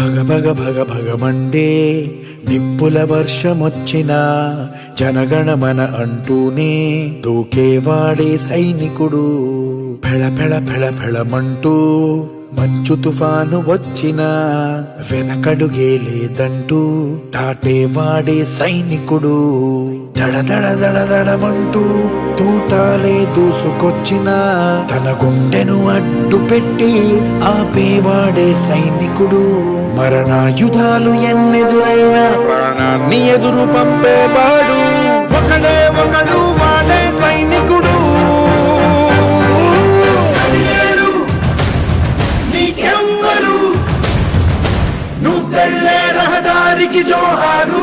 భగ భగ భగ భగమండే నిప్పుల వర్షమొచ్చినా జనగణమన అంటూనే దూకేవాడే సైనికుడు. ఫెళ ఫెళ ఫెళ ఫెళమంటూ మంచు తుఫాను వచ్చినా వెనకడుగే లేదంటూ దాటేవాడే సైనికుడు. దడ దడ దడ దడమంటూ తూటాలే దూసుకొచ్చినా తన గుండెను అడ్డు పెట్టి ఆపేవాడే సైనికుడు. మరణాయుధాలు ఎన్నెదురైనా ప్రాణాన్ని ఎదురు పంపేవాడు ఒకడే ఒకడు, వాడే సైనికుడు. నువ్వెళ్ళే రహదారికి జోహారు.